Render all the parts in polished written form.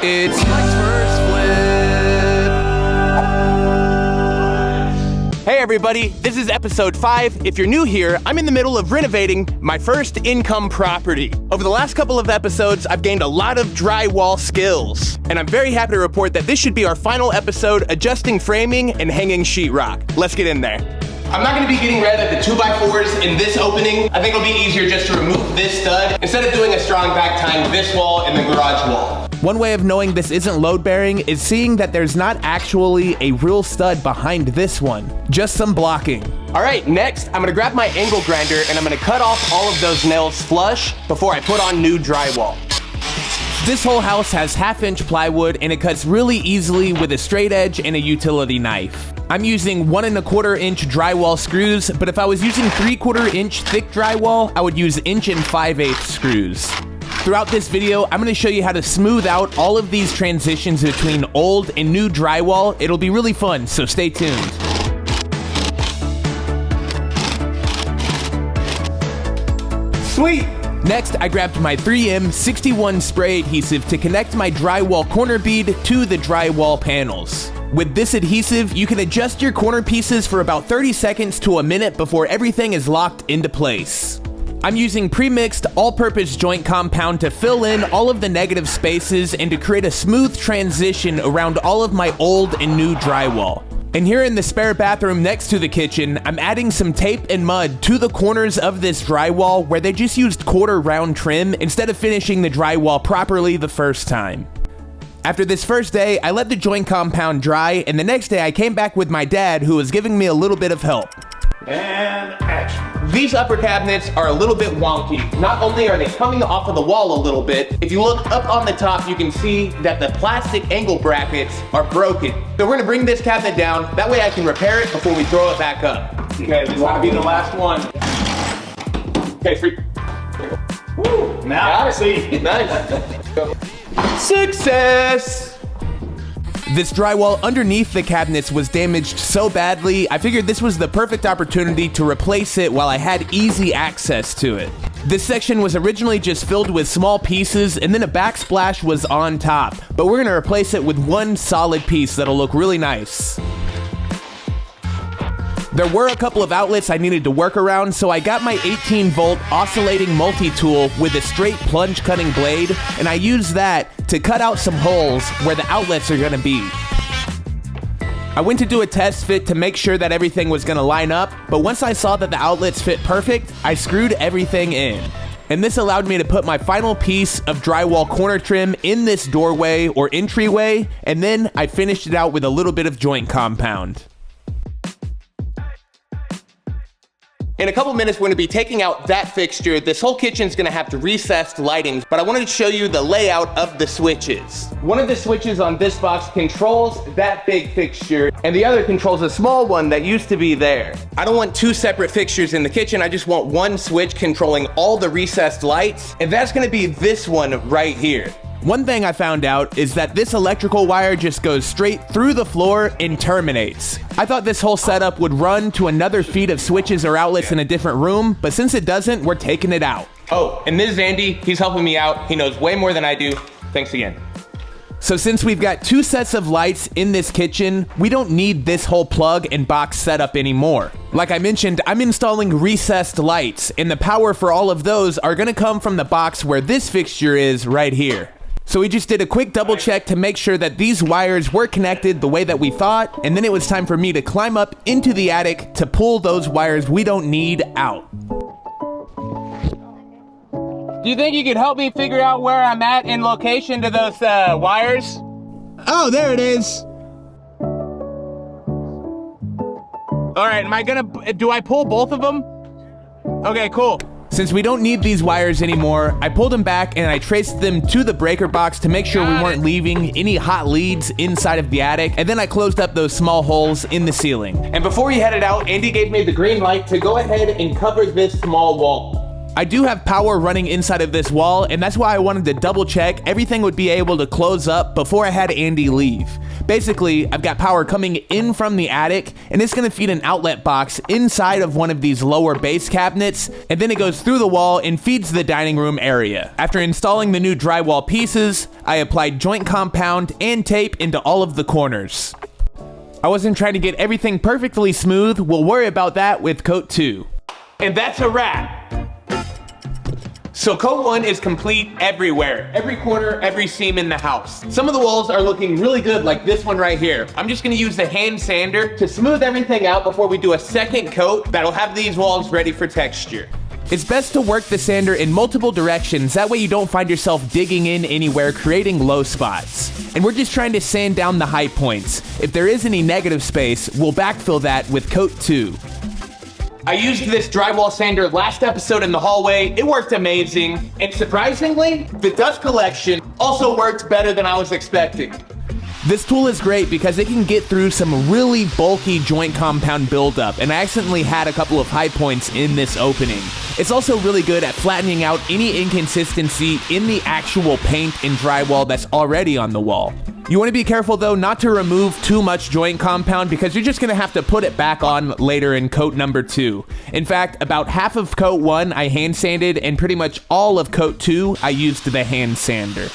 It's Mike's first flip. Hey everybody, this is episode 5. If you're new here, I'm in the middle of renovating my first income property. Over the last couple of episodes, I've gained a lot of drywall skills, and I'm very happy to report that this should be our final episode adjusting framing and hanging sheetrock. Let's get in there. I'm not gonna be getting rid of the 2x4s in this opening. I think it'll be easier just to remove this stud instead of doing a strong back tying this wall and the garage wall. One way of knowing this isn't load bearing is seeing that there's not actually a real stud behind this one, just some blocking. All right, next, I'm gonna grab my angle grinder and I'm gonna cut off all of those nails flush before I put on new drywall. This whole house has 1/2-inch plywood and it cuts really easily with a straight edge and a utility knife. I'm using 1 1/4-inch drywall screws, but if I was using 3/4-inch thick drywall, I would use 1 5/8 screws. Throughout this video, I'm going to show you how to smooth out all of these transitions between old and new drywall. It'll be really fun, so stay tuned. Sweet! Next, I grabbed my 3M 61 spray adhesive to connect my drywall corner bead to the drywall panels. With this adhesive, you can adjust your corner pieces for about 30 seconds to a minute before everything is locked into place. I'm using pre-mixed all-purpose joint compound to fill in all of the negative spaces and to create a smooth transition around all of my old and new drywall. And here in the spare bathroom next to the kitchen, I'm adding some tape and mud to the corners of this drywall where they just used 1/4 round trim instead of finishing the drywall properly the first time. After this first day, I let the joint compound dry, and the next day I came back with my dad, who was giving me a little bit of help. And action. These upper cabinets are a little bit wonky. Not only are they coming off of the wall a little bit, if you look up on the top, you can see that the plastic angle brackets are broken. So we're gonna bring this cabinet down, that way I can repair it before we throw it back up. Okay, this will be the last one. Okay, 3. Woo, now see. Nice. Success! This drywall underneath the cabinets was damaged so badly, I figured this was the perfect opportunity to replace it while I had easy access to it. This section was originally just filled with small pieces and then a backsplash was on top, but we're gonna replace it with one solid piece that'll look really nice. There were a couple of outlets I needed to work around, so I got my 18-volt oscillating multi-tool with a straight plunge cutting blade, and I used that to cut out some holes where the outlets are gonna be. I went to do a test fit to make sure that everything was gonna line up, but once I saw that the outlets fit perfect, I screwed everything in. And this allowed me to put my final piece of drywall corner trim in this doorway or entryway, and then I finished it out with a little bit of joint compound. In a couple minutes, we're gonna be taking out that fixture. This whole kitchen's gonna have recessed lighting, but I wanted to show you the layout of the switches. One of the switches on this box controls that big fixture, and the other controls a small one that used to be there. I don't want 2 separate fixtures in the kitchen. I just want one switch controlling all the recessed lights, and that's gonna be this one right here. One thing I found out is that this electrical wire just goes straight through the floor and terminates. I thought this whole setup would run to another feed of switches or outlets in a different room, but since it doesn't, we're taking it out. Oh, and this is Andy. He's helping me out. He knows way more than I do. Thanks again. So since we've got 2 sets of lights in this kitchen, we don't need this whole plug and box setup anymore. Like I mentioned, I'm installing recessed lights, and the power for all of those are gonna come from the box where this fixture is right here. So we just did a quick double check to make sure that these wires were connected the way that we thought, and then it was time for me to climb up into the attic to pull those wires we don't need out. Do you think you could help me figure out where I'm at in location to those wires? Oh, there it is. All right, do I pull both of them? Okay, cool. Since we don't need these wires anymore, I pulled them back and I traced them to the breaker box to make sure we weren't leaving any hot leads inside of the attic, and then I closed up those small holes in the ceiling. And before we headed out, Andy gave me the green light to go ahead and cover this small wall. I do have power running inside of this wall, and that's why I wanted to double check everything would be able to close up before I had Andy leave. Basically, I've got power coming in from the attic, and it's gonna feed an outlet box inside of one of these lower base cabinets, and then it goes through the wall and feeds the dining room area. After installing the new drywall pieces, I applied joint compound and tape into all of the corners. I wasn't trying to get everything perfectly smooth. We'll worry about that with coat 2. And that's a wrap. So coat 1 is complete everywhere. Every corner, every seam in the house. Some of the walls are looking really good, like this one right here. I'm just gonna use the hand sander to smooth everything out before we do a second coat that'll have these walls ready for texture. It's best to work the sander in multiple directions, that way you don't find yourself digging in anywhere, creating low spots. And we're just trying to sand down the high points. If there is any negative space, we'll backfill that with coat 2. I used this drywall sander last episode in the hallway. It worked amazing. And surprisingly, the dust collection also worked better than I was expecting. This tool is great because it can get through some really bulky joint compound buildup, and I accidentally had a couple of high points in this opening. It's also really good at flattening out any inconsistency in the actual paint and drywall that's already on the wall. You want to be careful though not to remove too much joint compound because you're just going to have to put it back on later in coat number 2. In fact, about half of coat 1 I hand sanded, and pretty much all of coat 2 I used the hand sander.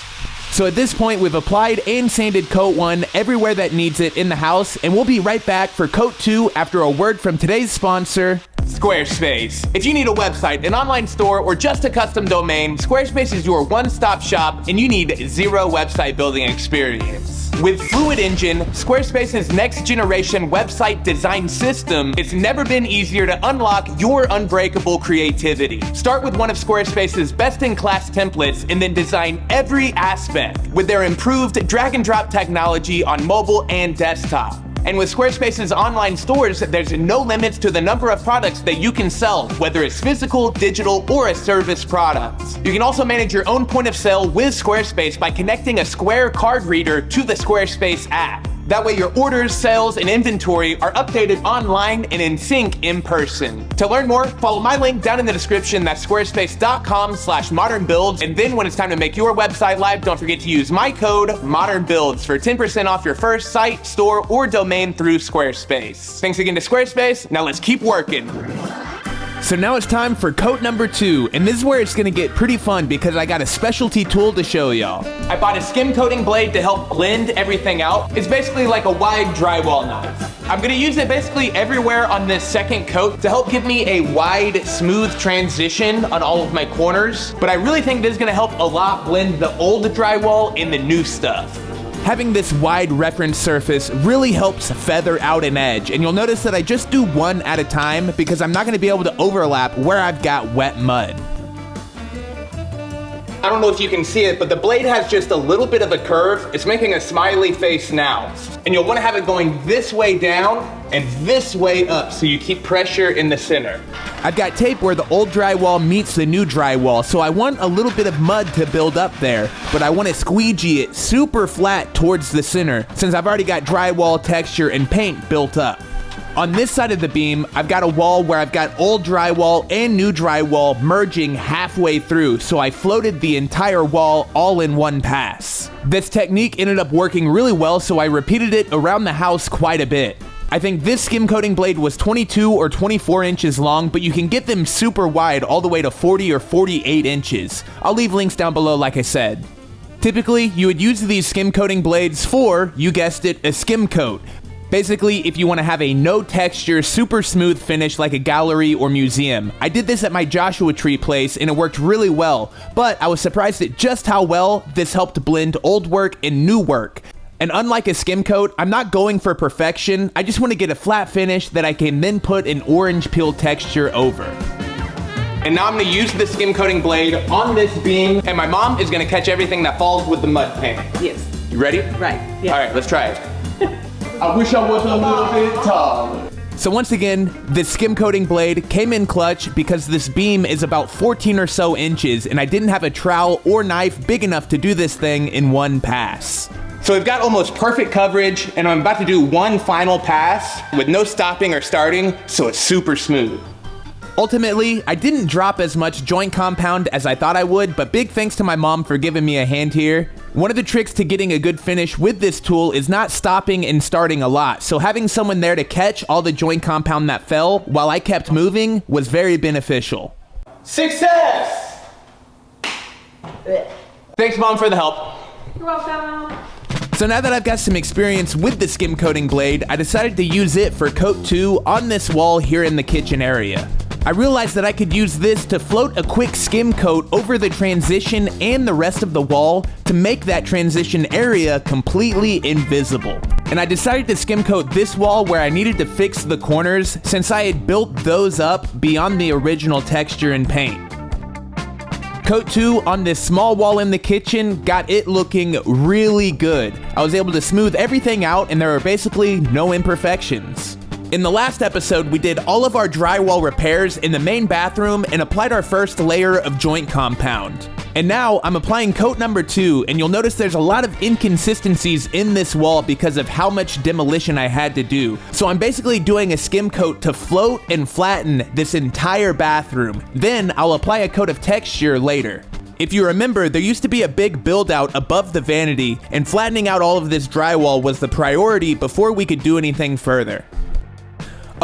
So at this point, we've applied and sanded coat 1 everywhere that needs it in the house, and we'll be right back for coat 2 after a word from today's sponsor, Squarespace. If you need a website, an online store, or just a custom domain, Squarespace is your one-stop shop, and you need zero website building experience. With Fluid Engine, Squarespace's next-generation website design system, it's never been easier to unlock your unbreakable creativity. Start with one of Squarespace's best-in-class templates and then design every aspect with their improved drag-and-drop technology on mobile and desktop. And with Squarespace's online stores, there's no limits to the number of products that you can sell, whether it's physical, digital, or a service product. You can also manage your own point of sale with Squarespace by connecting a Square card reader to the Squarespace app. That way your orders, sales, and inventory are updated online and in sync in person. To learn more, follow my link down in the description. That's squarespace.com/modernbuilds. And then when it's time to make your website live, don't forget to use my code MODERNBUILDS for 10% off your first site, store, or domain through Squarespace. Thanks again to Squarespace. Now let's keep working. So now it's time for coat number 2, and this is where it's gonna get pretty fun because I got a specialty tool to show y'all. I bought a skim coating blade to help blend everything out. It's basically like a wide drywall knife. I'm gonna use it basically everywhere on this second coat to help give me a wide, smooth transition on all of my corners. But I really think this is gonna help a lot blend the old drywall and the new stuff. Having this wide reference surface really helps feather out an edge, and you'll notice that I just do one at a time because I'm not going to be able to overlap where I've got wet mud. I don't know if you can see it, but the blade has just a little bit of a curve. It's making a smiley face now. And you'll want to have it going this way down and this way up so you keep pressure in the center. I've got tape where the old drywall meets the new drywall, so I want a little bit of mud to build up there, but I want to squeegee it super flat towards the center since I've already got drywall texture and paint built up. On this side of the beam, I've got a wall where I've got old drywall and new drywall merging halfway through, so I floated the entire wall all in one pass. This technique ended up working really well, so I repeated it around the house quite a bit. I think this skim coating blade was 22 or 24 inches long, but you can get them super wide all the way to 40 or 48 inches. I'll leave links down below like I said. Typically, you would use these skim coating blades for, you guessed it, a skim coat. Basically, if you want to have a no texture, super smooth finish like a gallery or museum. I did this at my Joshua Tree place and it worked really well, but I was surprised at just how well this helped blend old work and new work. And unlike a skim coat, I'm not going for perfection. I just want to get a flat finish that I can then put an orange peel texture over. And now I'm gonna use the skim coating blade on this beam, and my mom is gonna catch everything that falls with the mud paint. Yes. You ready? Right. Yeah. All right, let's try it. I wish I was a little bit taller. So once again, this skim coating blade came in clutch because this beam is about 14 or so inches, and I didn't have a trowel or knife big enough to do this thing in one pass. So we've got almost perfect coverage, and I'm about to do one final pass with no stopping or starting, so it's super smooth. Ultimately, I didn't drop as much joint compound as I thought I would, but big thanks to my mom for giving me a hand here. One of the tricks to getting a good finish with this tool is not stopping and starting a lot, so having someone there to catch all the joint compound that fell while I kept moving was very beneficial. Success! Thanks, Mom, for the help. You're welcome. So now that I've got some experience with the skim coating blade, I decided to use it for coat 2 on this wall here in the kitchen area. I realized that I could use this to float a quick skim coat over the transition and the rest of the wall to make that transition area completely invisible. And I decided to skim coat this wall where I needed to fix the corners since I had built those up beyond the original texture and paint. Coat 2 on this small wall in the kitchen got it looking really good. I was able to smooth everything out and there were basically no imperfections. In the last episode, we did all of our drywall repairs in the main bathroom and applied our first layer of joint compound. And now I'm applying coat number 2, and you'll notice there's a lot of inconsistencies in this wall because of how much demolition I had to do. So I'm basically doing a skim coat to float and flatten this entire bathroom. Then I'll apply a coat of texture later. If you remember, there used to be a big build out above the vanity, and flattening out all of this drywall was the priority before we could do anything further.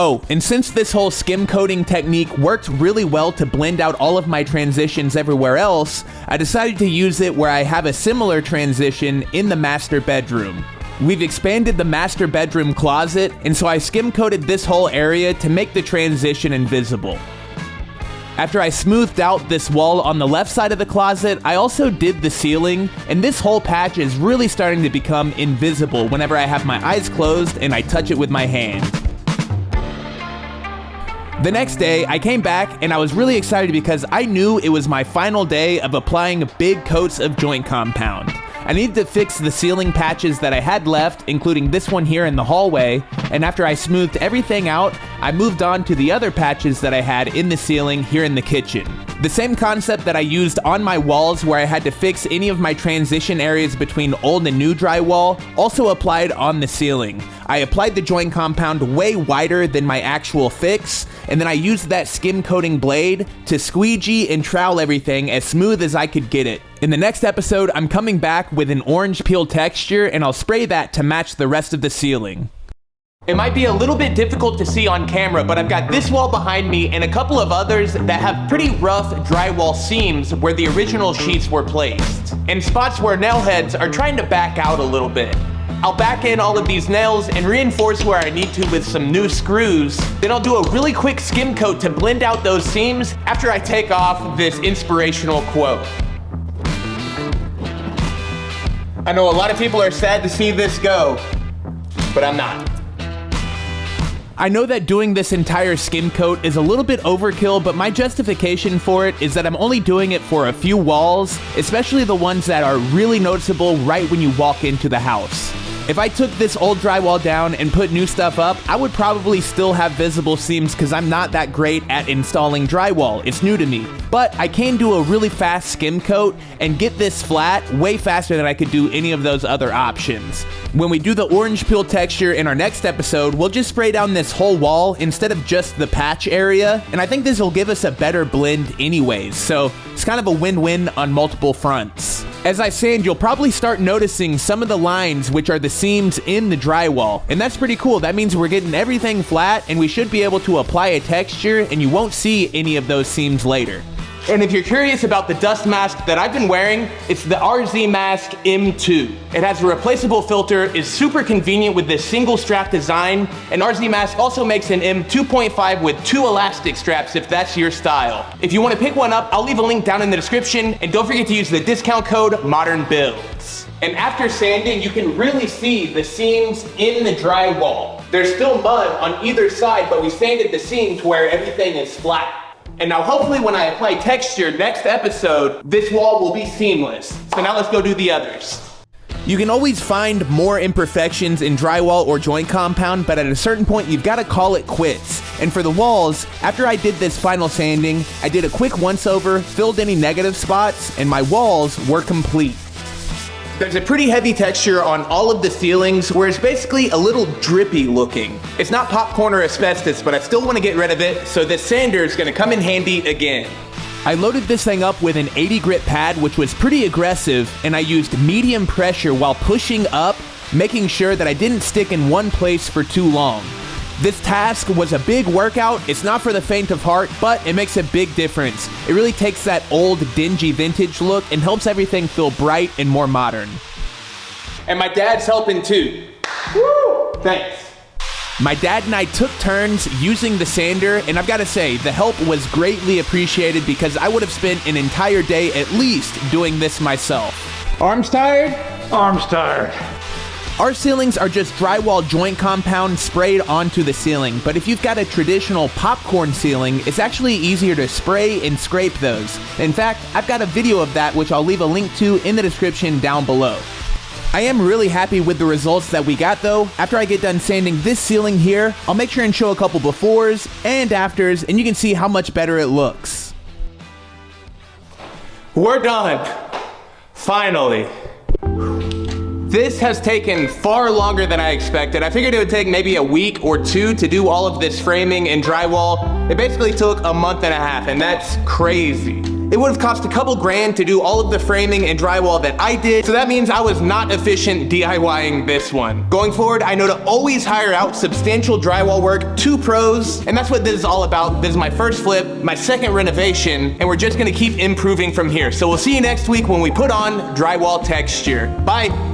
Oh, and since this whole skim coating technique worked really well to blend out all of my transitions everywhere else, I decided to use it where I have a similar transition in the master bedroom. We've expanded the master bedroom closet, and so I skim coated this whole area to make the transition invisible. After I smoothed out this wall on the left side of the closet, I also did the ceiling, and this whole patch is really starting to become invisible whenever I have my eyes closed and I touch it with my hand. The next day, I came back and I was really excited because I knew it was my final day of applying big coats of joint compound. I needed to fix the ceiling patches that I had left, including this one here in the hallway, and after I smoothed everything out, I moved on to the other patches that I had in the ceiling here in the kitchen. The same concept that I used on my walls where I had to fix any of my transition areas between old and new drywall also applied on the ceiling. I applied the joint compound way wider than my actual fix, and then I used that skim coating blade to squeegee and trowel everything as smooth as I could get it. In the next episode, I'm coming back with an orange peel texture, and I'll spray that to match the rest of the ceiling. It might be a little bit difficult to see on camera, but I've got this wall behind me and a couple of others that have pretty rough drywall seams where the original sheets were placed, and spots where nail heads are trying to back out a little bit. I'll back in all of these nails and reinforce where I need to with some new screws. Then I'll do a really quick skim coat to blend out those seams after I take off this inspirational quote. I know a lot of people are sad to see this go, but I'm not. I know that doing this entire skim coat is a little bit overkill, but my justification for it is that I'm only doing it for a few walls, especially the ones that are really noticeable right when you walk into the house. If I took this old drywall down and put new stuff up, I would probably still have visible seams because I'm not that great at installing drywall. It's new to me. But I can do a really fast skim coat and get this flat way faster than I could do any of those other options. When we do the orange peel texture in our next episode, we'll just spray down this whole wall instead of just the patch area, and I think this will give us a better blend anyways, so it's kind of a win-win on multiple fronts. As I sand, you'll probably start noticing some of the lines, which are the seams in the drywall, and that's pretty cool. That means we're getting everything flat, and we should be able to apply a texture, and you won't see any of those seams later. And if you're curious about the dust mask that I've been wearing, it's the RZ Mask M2. It has a replaceable filter, is super convenient with this single strap design, and RZ Mask also makes an M2.5 with 2 elastic straps if that's your style. If you want to pick one up, I'll leave a link down in the description, and don't forget to use the discount code MODERNBUILDS. And after sanding, you can really see the seams in the drywall. There's still mud on either side, but we sanded the seam to where everything is flat. And now hopefully when I apply texture next episode, this wall will be seamless. So now let's go do the others. You can always find more imperfections in drywall or joint compound, but at a certain point you've got to call it quits. And for the walls, after I did this final sanding, I did a quick once over, filled any negative spots, and my walls were complete. There's a pretty heavy texture on all of the ceilings where it's basically a little drippy looking. It's not popcorn or asbestos, but I still want to get rid of it, so this sander is going to come in handy again. I loaded this thing up with an 80 grit pad, which was pretty aggressive, and I used medium pressure while pushing up, making sure that I didn't stick in one place for too long. This task was a big workout. It's not for the faint of heart, but it makes a big difference. It really takes that old, dingy vintage look and helps everything feel bright and more modern. And my dad's helping too. Woo! Thanks. My dad and I took turns using the sander, and I've got to say, the help was greatly appreciated because I would have spent an entire day at least doing this myself. Arms tired? Arms tired. Our ceilings are just drywall joint compound sprayed onto the ceiling, but if you've got a traditional popcorn ceiling, it's actually easier to spray and scrape those. In fact, I've got a video of that which I'll leave a link to in the description down below. I am really happy with the results that we got though. After I get done sanding this ceiling here, I'll make sure and show a couple befores and afters, and you can see how much better it looks. We're done. Finally. This has taken far longer than I expected. I figured it would take maybe a week or two to do all of this framing and drywall. It basically took a month and a half, and that's crazy. It would have cost a couple grand to do all of the framing and drywall that I did, so that means I was not efficient DIYing this one. Going forward, I know to always hire out substantial drywall work to pros, and that's what this is all about. This is my first flip, my second renovation, and we're just gonna keep improving from here. So we'll see you next week when we put on drywall texture. Bye.